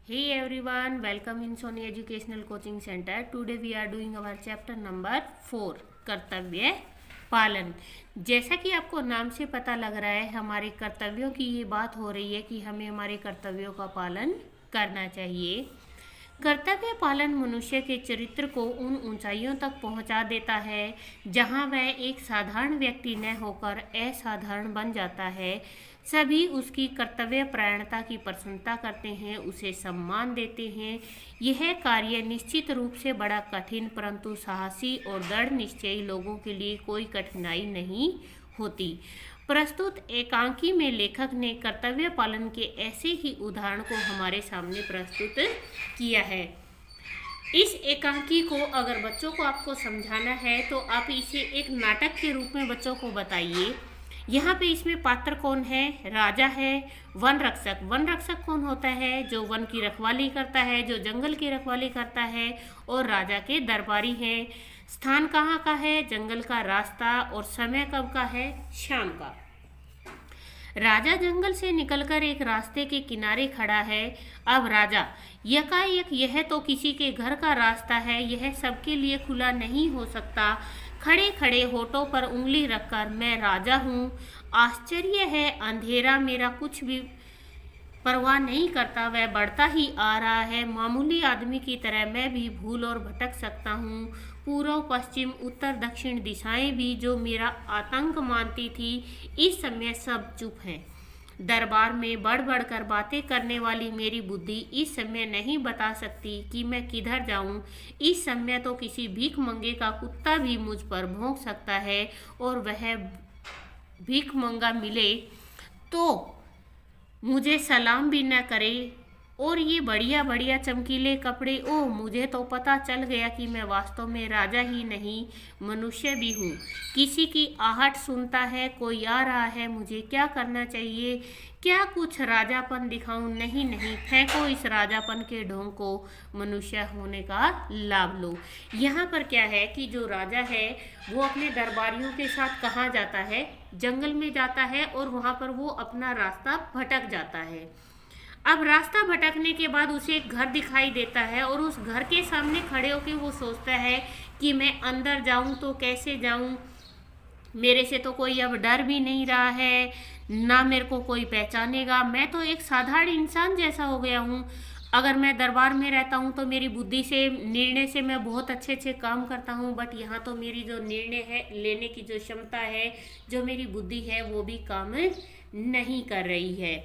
Hey everyone, welcome in Sony Educational Coaching Center. Today we are doing our chapter number 4 कर्तव्य पालन। जैसा कि आपको नाम से पता लग रहा है, हमारे कर्तव्यों की ये बात हो रही है कि हमें हमारे कर्तव्यों का पालन करना चाहिए। कर्तव्य पालन मनुष्य के चरित्र को उन ऊंचाइयों तक पहुंचा देता है जहां वह एक साधारण व्यक्ति न होकर असाधारण बन जाता है। सभी उसकी कर्तव्य परायणता की प्रशंसा करते हैं, उसे सम्मान देते हैं। यह कार्य निश्चित रूप से बड़ा कठिन परंतु साहसी और दृढ़ निश्चयी लोगों के लिए कोई कठिनाई नहीं होती। प्रस्तुत एकांकी में लेखक ने कर्तव्य पालन के ऐसे ही उदाहरण को हमारे सामने प्रस्तुत किया है। इस एकांकी को अगर बच्चों को आपको समझाना है तो आप इसे एक नाटक के रूप में बच्चों को बताइए। यहाँ पे इसमें पात्र कौन है? राजा है, वन रक्षक। वन रक्षक कौन होता है? जो वन की रखवाली करता है, जो जंगल की रखवाली करता है, और राजा के दरबारी हैं। स्थान कहाँ का है? जंगल का रास्ता। और समय कब का है? शाम का। राजा जंगल से निकलकर एक रास्ते के किनारे खड़ा है। अब राजा यकायक, यह तो किसी के घर का रास्ता है, यह सबके लिए खुला नहीं हो सकता। खड़े खड़े होठों पर उंगली रखकर, मैं राजा हूँ। आश्चर्य है, अंधेरा मेरा कुछ भी परवाह नहीं करता, वह बढ़ता ही आ रहा है। मामूली आदमी की तरह मैं भी भूल और भटक सकता हूँ। पूर्व पश्चिम उत्तर दक्षिण दिशाएं भी जो मेरा आतंक मानती थी, इस समय सब चुप हैं। दरबार में बढ़ बढ़ कर बातें करने वाली मेरी बुद्धि इस समय नहीं बता सकती कि मैं किधर जाऊं। इस समय तो किसी भीख मंगे का कुत्ता भी मुझ पर भौंक सकता है, और वह भीख मंगा मिले तो मुझे सलाम भी न करे। और ये बढ़िया बढ़िया चमकीले कपड़े, ओह, मुझे तो पता चल गया कि मैं वास्तव में राजा ही नहीं, मनुष्य भी हूँ। किसी की आहट सुनता है, कोई आ रहा है, मुझे क्या करना चाहिए? क्या कुछ राजापन दिखाऊं? नहीं नहीं, फेंको इस राजापन के ढोंग को, मनुष्य होने का लाभ लो। यहाँ पर क्या है कि जो राजा है वो अपने दरबारियों के साथ कहाँ जाता है? जंगल में जाता है, और वहाँ पर वो अपना रास्ता भटक जाता है। अब रास्ता भटकने के बाद उसे एक घर दिखाई देता है, और उस घर के सामने खड़े होकर वो सोचता है कि मैं अंदर जाऊं तो कैसे जाऊं? मेरे से तो कोई अब डर भी नहीं रहा है, ना मेरे को कोई पहचानेगा। मैं तो एक साधारण इंसान जैसा हो गया हूँ। अगर मैं दरबार में रहता हूँ तो मेरी बुद्धि से, निर्णय से मैं बहुत अच्छे अच्छे काम करता हूँ, बट यहाँ तो मेरी जो निर्णय है लेने की जो क्षमता है, जो मेरी बुद्धि है, वो भी काम नहीं कर रही है।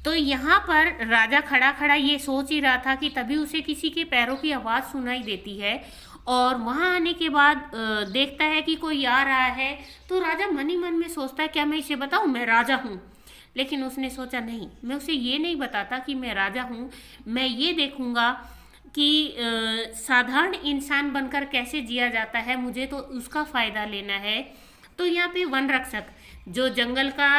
तो यहाँ पर राजा खड़ा खड़ा ये सोच ही रहा था कि तभी उसे किसी के पैरों की आवाज़ सुनाई देती है, और वहाँ आने के बाद देखता है कि कोई आ रहा है। तो राजा मन ही मन में सोचता है, क्या मैं इसे बताऊँ मैं राजा हूँ? लेकिन उसने सोचा नहीं, मैं उसे ये नहीं बताता कि मैं राजा हूँ। मैं ये देखूँगा कि साधारण इंसान बनकर कैसे जिया जाता है, मुझे तो उसका फ़ायदा लेना है। तो यहाँ पे वन रक्षक, जो जंगल का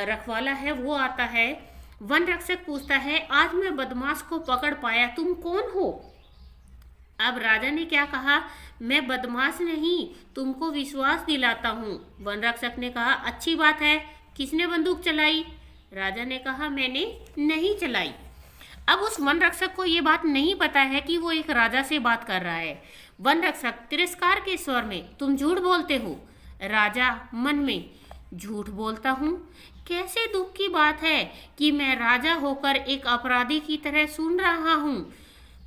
रखवाला है, वो आता है। वन रक्षक पूछता है, आज मैं बदमाश को पकड़ पाया, तुम कौन हो? अब राजा ने क्या कहा? मैं बदमाश नहीं, तुमको विश्वास दिलाता हूँ। वन रक्षक ने कहा, अच्छी बात है, किसने बंदूक चलाई? राजा ने कहा, मैंने नहीं चलाई। अब उस वन रक्षक को ये बात नहीं पता है कि वो एक राजा से बात कर रहा है। वन रक्षक तिरस्कार के स्वर में, तुम झूठ बोलते हो। राजा मन में, झूठ बोलता हूँ? कैसे दुख की बात है कि मैं राजा होकर एक अपराधी की तरह सुन रहा हूँ।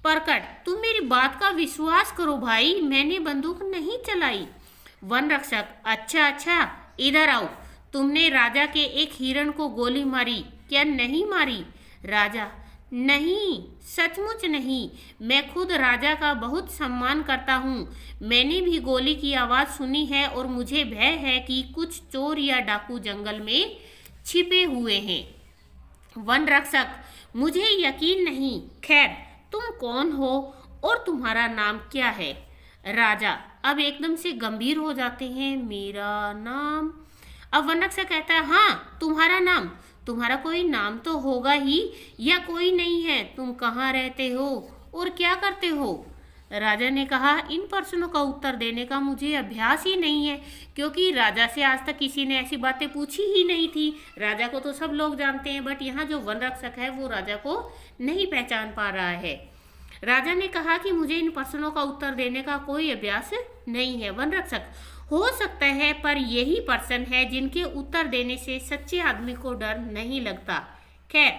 परकट, तुम मेरी बात का विश्वास करो भाई, मैंने बंदूक नहीं चलाई। वन रक्षक, अच्छा अच्छा, इधर आओ। तुमने राजा के एक हिरण को गोली मारी, क्या नहीं मारी? राजा, नहीं, सचमुच नहीं, मैं खुद राजा का बहुत सम्मान करता हूँ। मैंने भी गोली की आवाज़ सुनी है, और मुझे भय है कि कुछ चोर या डाकू जंगल में छिपे हुए हैं। वन रक्षक, मुझे यकीन नहीं, खैर तुम कौन हो और तुम्हारा नाम क्या है? राजा अब एकदम से गंभीर हो जाते हैं, मेरा नाम। अब वन रक्षक कहता है, हाँ, तुम्हारा नाम, तुम्हारा कोई नाम तो होगा ही, या कोई नहीं है? तुम कहाँ रहते हो और क्या करते हो? राजा ने कहा, इन प्रश्नों का उत्तर देने का मुझे अभ्यास ही नहीं है, क्योंकि राजा से आज तक किसी ने ऐसी बातें पूछी ही नहीं थी। राजा को तो सब लोग जानते हैं, बट यहाँ जो वन रक्षक है वो राजा को नहीं पहचान पा रहा है। राजा ने कहा कि मुझे इन प्रश्नों का उत्तर देने का कोई अभ्यास नहीं है। वन रक्षक, हो सकता है, पर यही प्रश्न है जिनके उत्तर देने से सच्चे आदमी को डर नहीं लगता। खैर,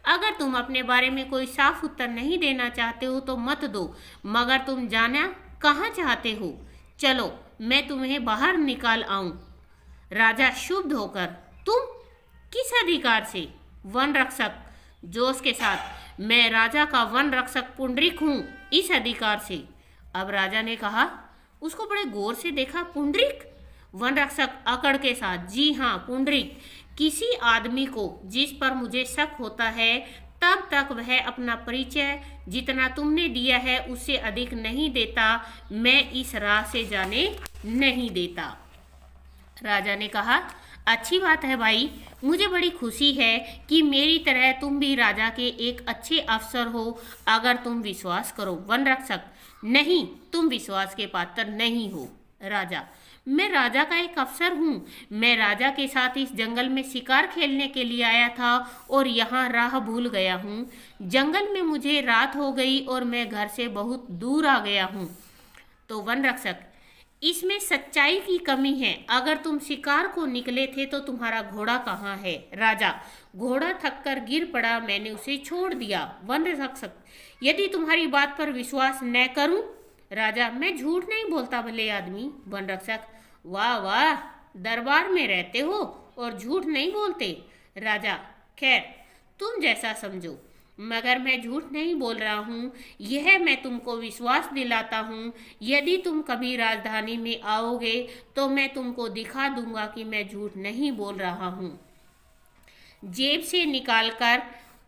अगर तुम अपने बारे में कोई साफ उत्तर नहीं देना चाहते हो तो मत दो, मगर तुम जाना कहाँ चाहते हो? चलो मैं तुम्हें बाहर निकाल आऊं। राजा शुभ होकर, तुम किस अधिकार से? वन रक्षक जोश के साथ, मैं राजा का वन रक्षक पुंडरीक हूँ, इस अधिकार से। अब राजा ने कहा, उसको बड़े गौर से देखा। पुंडरीक? वन रक्षक अकड़ के साथ, जी हाँ पुंडरीक। किसी आदमी को जिस पर मुझे शक होता है तब तक वह अपना परिचय जितना तुमने दिया है उससे अधिक नहीं देता। मैं इस राह से जाने नहीं देता। राजा ने कहा, अच्छी बात है भाई, मुझे बड़ी खुशी है कि मेरी तरह तुम भी राजा के एक अच्छे अफसर हो, अगर तुम विश्वास करो। वन रक्षक, नहीं, तुम विश्वास के पात्र नहीं हो। राजा, मैं राजा का एक अफसर हूँ। मैं राजा के साथ इस जंगल में शिकार खेलने के लिए आया था और यहाँ राह भूल गया हूँ। जंगल में मुझे रात हो गई और मैं घर से बहुत दूर आ गया हूँ। तो वन रक्षक, इसमें सच्चाई की कमी है। अगर तुम शिकार को निकले थे तो तुम्हारा घोड़ा कहाँ है? राजा, घोड़ा थककर गिर पड़ा, मैंने उसे छोड़ दिया। वन रक्षक, यदि तुम्हारी बात पर विश्वास न करूं? राजा, मैं झूठ नहीं बोलता भले आदमी। वन रक्षक, वाह वाह, दरबार में रहते हो और झूठ नहीं बोलते। राजा, खैर तुम जैसा समझो, मगर मैं झूठ नहीं बोल रहा हूँ, यह मैं तुमको विश्वास दिलाता हूँ। यदि तुम कभी राजधानी में आओगे तो मैं तुमको दिखा दूंगा कि मैं झूठ नहीं बोल रहा हूँ। जेब से निकालकर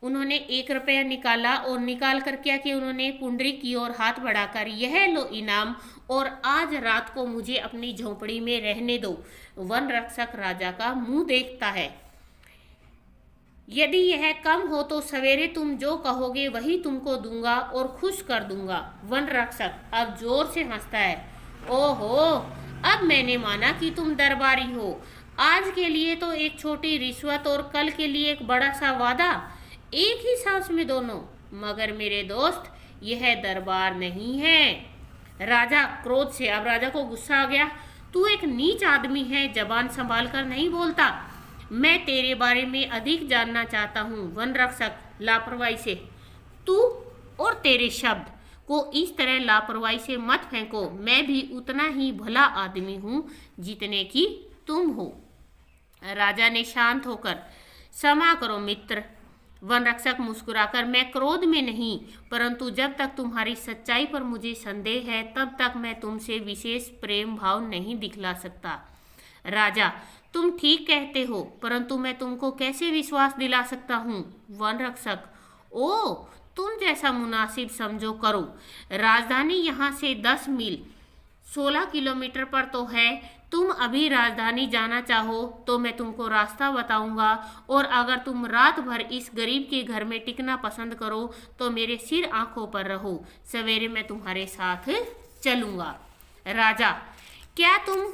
उन्होंने 1 रुपया निकाला और निकाल कर क्या कि उन्होंने पुंडरीक की ओर हाथ बढ़ाकर, यह लो इनाम, और आज रात को मुझे अपनी झोंपड़ी में रहने दो। वन रक्षक राजा का मुंह देखता है। यदि यह कम हो तो सवेरे तुम जो कहोगे वही तुमको दूंगा और खुश कर दूंगा। वन रक्षक अब जोर से हंसता है। ओहो, अब मैंने माना कि तुम दरबारी हो। आज के लिए तो एक छोटी रिश्वत और कल के लिए एक बड़ा सा वादा, एक ही सांस में दोनों। मगर मेरे दोस्त, यह दरबार नहीं है। राजा क्रोध से, अब राजा को गुस्सा आ गया, तू एक नीच आदमी है, जबान संभाल कर नहीं बोलता। मैं तेरे बारे में अधिक जानना चाहता हूँ। वन रक्षक लापरवाही से, तू और तेरे शब्द को इस तरह लापरवाही से मत फेंको। मैं भी उतना ही भला आदमी हूँ जितने की तुम हो। राजा ने शांत होकर, क्षमा करो मित्र। वन रक्षक मुस्कुराकर, मैं क्रोध में नहीं, परंतु जब तक तुम्हारी सच्चाई पर मुझे संदेह है तब तक मैं तुमसे विशेष प्रेम भाव नहीं दिखला सकता। राजा, तुम ठीक कहते हो, परंतु मैं तुमको कैसे विश्वास दिला सकता हूँ? वन रक्षक, ओ, तुम जैसा मुनासिब समझो करो। राजधानी यहाँ से 10 मील 16 किलोमीटर पर तो है। तुम अभी राजधानी जाना चाहो तो मैं तुमको रास्ता बताऊंगा, और अगर तुम रात भर इस गरीब के घर में टिकना पसंद करो तो मेरे सिर आंखों पर रहो, सवेरे मैं तुम्हारे साथ चलूंगा। राजा, क्या तुम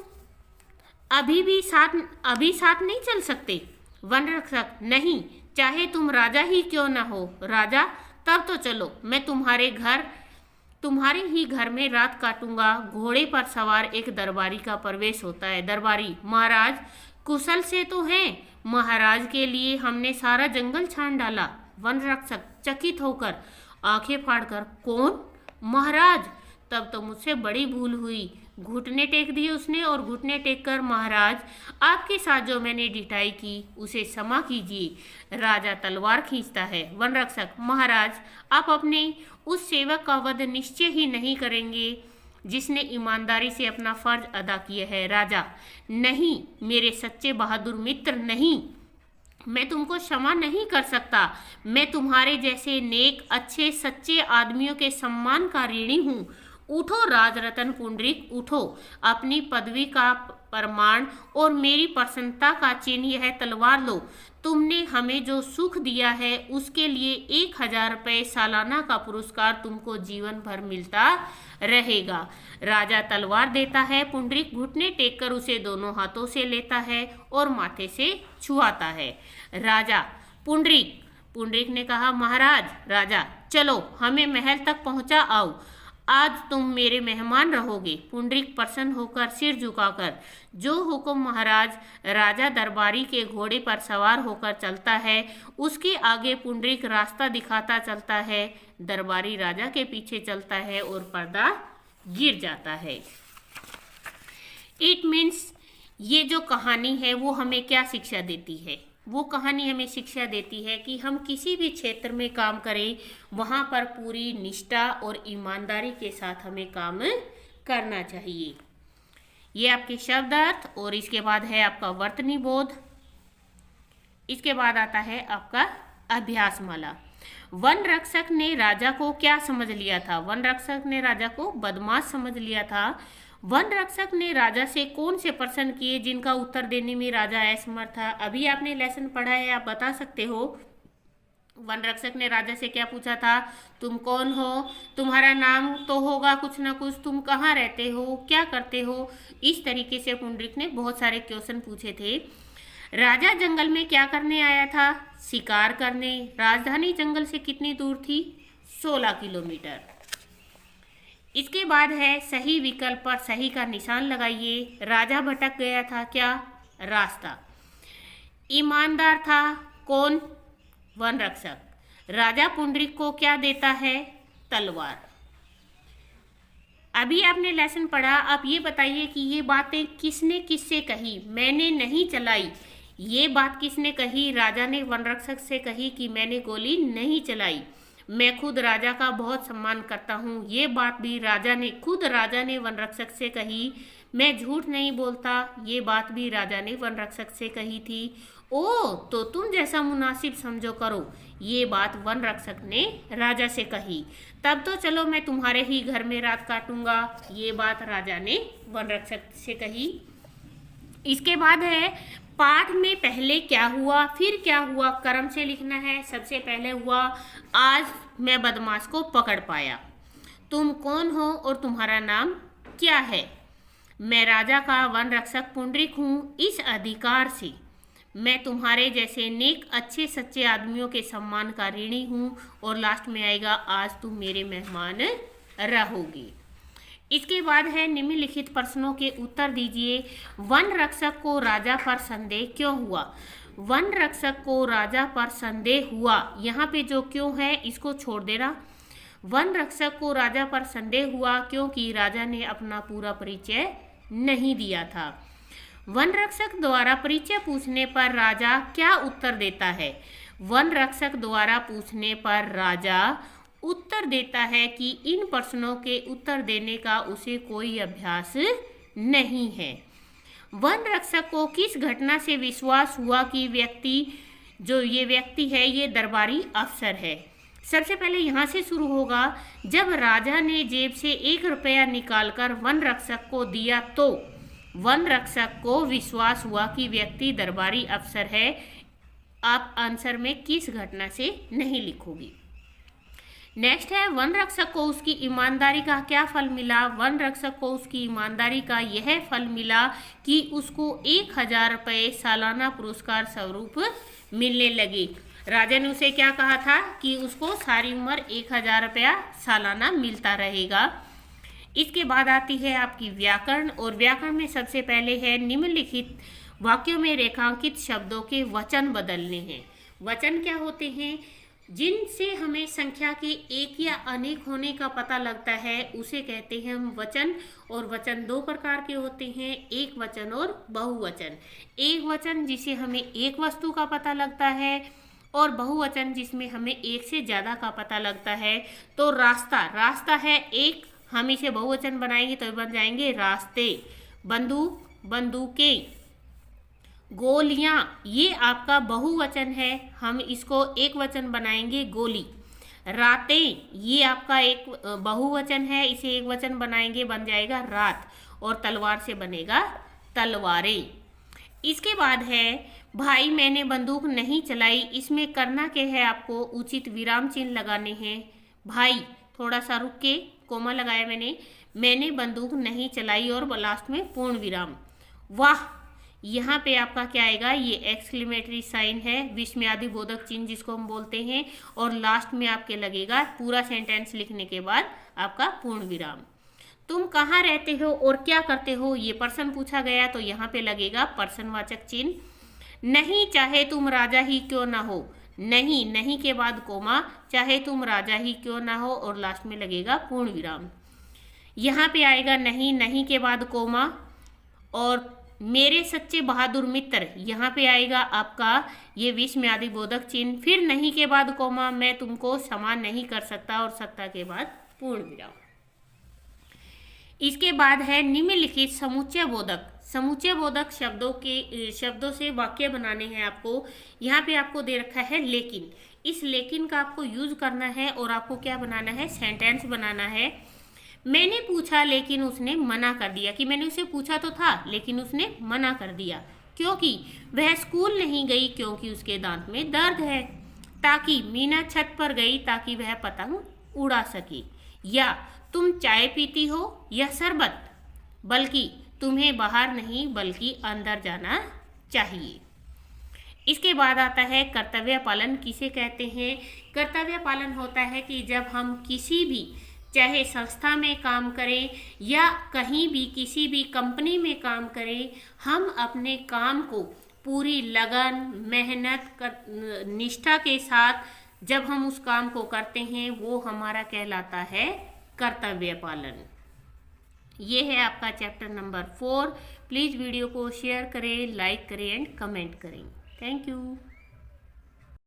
अभी साथ नहीं चल सकते? वन रक्षक, नहीं, चाहे तुम राजा ही क्यों ना हो। राजा, तब तो चलो, मैं तुम्हारे ही घर में रात काटूंगा। घोड़े पर सवार एक दरबारी का प्रवेश होता है। दरबारी, महाराज कुशल से तो हैं? महाराज के लिए हमने सारा जंगल छान डाला। वन रक्षक चकित होकर, आंखें फाड़कर, कौन? महाराज, तब तो मुझसे बड़ी भूल हुई। घुटने टेक दिए उसने, और घुटने टेक कर, महाराज आपके साथ जो मैंने ढिठाई की उसे क्षमा कीजिए। राजा तलवार खींचता है। वन रक्षक, महाराज आप अपने उस सेवक का वध निश्चय ही नहीं करेंगे जिसने ईमानदारी से अपना फर्ज अदा किया है। राजा, नहीं मेरे सच्चे बहादुर मित्र, नहीं, मैं तुमको क्षमा नहीं कर सकता। मैं तुम्हारे जैसे नेक, अच्छे, सच्चे आदमियों के सम्मान का ऋणी हूँ। उठो राजरतन पुंडरीक उठो, अपनी पदवी का प्रमाण और मेरी प्रसन्नता का चिन्ह यह तलवार लो। तुमने हमें जो सुख दिया है उसके लिए 1000 रुपये सालाना का पुरस्कार तुमको जीवन भर मिलता रहेगा। राजा तलवार देता है, पुंडरीक घुटने टेक कर उसे दोनों हाथों से लेता है और माथे से छुआता है। राजा पुंडरीक ने कहा, महाराज। राजा, चलो हमें महल तक पहुंचा आओ, आज तुम मेरे मेहमान रहोगे। पुंडरीक प्रसन्न होकर सिर झुकाकर जो हुक्म महाराज। राजा दरबारी के घोड़े पर सवार होकर चलता है, उसके आगे पुंडरीक रास्ता दिखाता चलता है। दरबारी राजा के पीछे चलता है और पर्दा गिर जाता है। इट मीन्स ये जो कहानी है वो हमें क्या शिक्षा देती है? वो कहानी हमें शिक्षा देती है कि हम किसी भी क्षेत्र में काम करें वहाँ पर पूरी निष्ठा और ईमानदारी के साथ हमें काम करना चाहिए। ये आपके शब्दार्थ और इसके बाद है आपका वर्तनी बोध। इसके बाद आता है आपका अभ्यास माला। वन रक्षक ने राजा को क्या समझ लिया था? वन रक्षक ने राजा को बदमाश समझ लिया था। वन रक्षक ने राजा से कौन से प्रश्न किए जिनका उत्तर देने में राजा असमर्थ था? अभी आपने लेसन पढ़ा है, आप बता सकते हो। वन रक्षक ने राजा से क्या पूछा था? तुम कौन हो? तुम्हारा नाम तो होगा कुछ ना कुछ, तुम कहाँ रहते हो, क्या करते हो? इस तरीके से पुंडरीक ने बहुत सारे क्वेश्चन पूछे थे। राजा जंगल में क्या करने आया था? शिकार करने। राजधानी जंगल से कितनी दूर थी? 16 किलोमीटर। इसके बाद है सही विकल्प पर सही का निशान लगाइए। राजा भटक गया था क्या? रास्ता। ईमानदार था कौन? वन रक्षक। राजा पुंडरीक को क्या देता है? तलवार। अभी आपने लेसन पढ़ा, आप ये बताइए कि ये बातें किसने किससे कही? मैंने नहीं चलाई। ये बात किसने कही? राजा ने वन रक्षक से कही कि मैंने गोली नहीं चलाई, मैं खुद राजा का बहुत सम्मान करता हूँ। ये बात भी राजा ने वन रक्षक से कही। मैं झूठ नहीं बोलता, ये बात भी राजा ने वन रक्षक से कही थी। ओ, तो तुम जैसा मुनासिब समझो करो, ये बात वन रक्षक ने राजा से कही। तब तो चलो मैं तुम्हारे ही घर में रात काटूंगा, ये बात राजा ने वन रक्षक से कही। इसके बाद है पाठ में पहले क्या हुआ फिर क्या हुआ, क्रम से लिखना है। सबसे पहले हुआ, आज मैं बदमाश को पकड़ पाया। तुम कौन हो और तुम्हारा नाम क्या है? मैं राजा का वन रक्षक पुंडरीक हूँ। इस अधिकार से मैं तुम्हारे जैसे नेक अच्छे सच्चे आदमियों के सम्मान का ऋणी हूँ। और लास्ट में आएगा, आज तुम मेरे मेहमान रहोगे। इसके बाद है निम्नलिखित प्रश्नों के उत्तर दीजिए। वन रक्षक को राजा पर संदेह क्यों हुआ? वन रक्षक को राजा पर संदेह हुआ, यहाँ पे जो क्यों है इसको छोड़ देना। वन रक्षक को राजा पर संदेह हुआ क्योंकि राजा ने अपना पूरा परिचय नहीं दिया था। वन रक्षक द्वारा परिचय पूछने पर राजा क्या उत्तर देता है? वन रक्षक द्वारा पूछने पर राजा उत्तर देता है कि इन प्रश्नों के उत्तर देने का उसे कोई अभ्यास नहीं है। वन रक्षक को किस घटना से विश्वास हुआ कि ये व्यक्ति है ये दरबारी अफसर है? सबसे पहले यहाँ से शुरू होगा। जब राजा ने जेब से 1 रुपया निकालकर वन रक्षक को दिया तो वन रक्षक को विश्वास हुआ कि व्यक्ति दरबारी अफसर है। आप आंसर में किस घटना से नहीं लिखोगी। नेक्स्ट है, वन रक्षक को उसकी ईमानदारी का क्या फल मिला? वन रक्षक को उसकी ईमानदारी का यह फल मिला कि उसको 1000 रुपये सालाना पुरस्कार स्वरूप मिलने लगे। राजा ने उसे क्या कहा था कि उसको सारी उम्र 1000 रुपया सालाना मिलता रहेगा। इसके बाद आती है आपकी व्याकरण, और व्याकरण में सबसे पहले है निम्नलिखित वाक्यों में रेखांकित शब्दों के वचन बदलने हैं। वचन क्या होते हैं? जिनसे हमें संख्या के एक या अनेक होने का पता लगता है उसे कहते हैं हम वचन। और वचन 2 प्रकार के होते हैं, एक वचन और बहुवचन। एक वचन जिसे हमें एक वस्तु का पता लगता है, और बहुवचन जिसमें हमें एक से ज़्यादा का पता लगता है। तो रास्ता है एक, हम इसे बहुवचन बनाएंगे तो बन जाएंगे रास्ते। बंदूक, बंदूकें। गोलियां, ये आपका बहुवचन है, हम इसको एक वचन बनाएंगे गोली। रातें, ये आपका एक बहुवचन है, इसे एक वचन बनाएंगे, बन जाएगा रात, और तलवार से बनेगा तलवारें। इसके बाद है भाई मैंने बंदूक नहीं चलाई, इसमें करना क्या है, आपको उचित विराम चिन्ह लगाने हैं। भाई थोड़ा सा रुक के कोमा लगाया मैंने बंदूक नहीं चलाई और लास्ट में पूर्ण विराम। वाह, यहाँ पे आपका क्या आएगा, ये एक्सक्लेमेटरी साइन है, विस्मयादि बोधक चिन्ह जिसको हम बोलते हैं, और लास्ट में आपके लगेगा पूरा सेंटेंस लिखने के बाद आपका पूर्ण विराम। तुम कहाँ रहते हो और क्या करते हो, ये पर्सन पूछा गया तो यहाँ पे लगेगा पर्सनवाचक चिन्ह। नहीं चाहे तुम राजा ही क्यों ना हो, नहीं के बाद कोमा, चाहे तुम राजा ही क्यों ना हो, और लास्ट में लगेगा पूर्ण विराम। यहाँ पे आएगा नहीं के बाद कोमा, और मेरे सच्चे बहादुर मित्र, यहाँ पे आएगा आपका ये विस्मयादि बोधक चिन्ह, फिर नहीं के बाद कोमा, मैं तुमको समान नहीं कर सकता, और सत्ता के बाद पूर्ण विराम। इसके बाद है निम्नलिखित समुच्चय बोधक। समुच्चय बोधक शब्दों से वाक्य बनाने हैं आपको। यहाँ पे आपको दे रखा है लेकिन, इस लेकिन का आपको यूज करना है और आपको क्या बनाना है, सेंटेंस बनाना है। मैंने पूछा लेकिन उसने मना कर दिया, कि मैंने उसे पूछा तो था लेकिन उसने मना कर दिया, क्योंकि वह स्कूल नहीं गई क्योंकि उसके दांत में दर्द है। ताकि मीना छत पर गई ताकि वह पतंग उड़ा सके। या तुम चाय पीती हो या शरबत, बल्कि तुम्हें बाहर नहीं बल्कि अंदर जाना चाहिए। इसके बाद आता है कर्तव्य पालन किसे कहते हैं। कर्तव्य पालन होता है कि जब हम किसी भी, चाहे संस्था में काम करें या कहीं भी किसी भी कंपनी में काम करें, हम अपने काम को पूरी लगन, मेहनत, निष्ठा के साथ जब हम उस काम को करते हैं, वो हमारा कहलाता है कर्तव्य पालन। ये है आपका चैप्टर नंबर 4। प्लीज़ वीडियो को शेयर करें, लाइक करें एंड कमेंट करें। Thank you.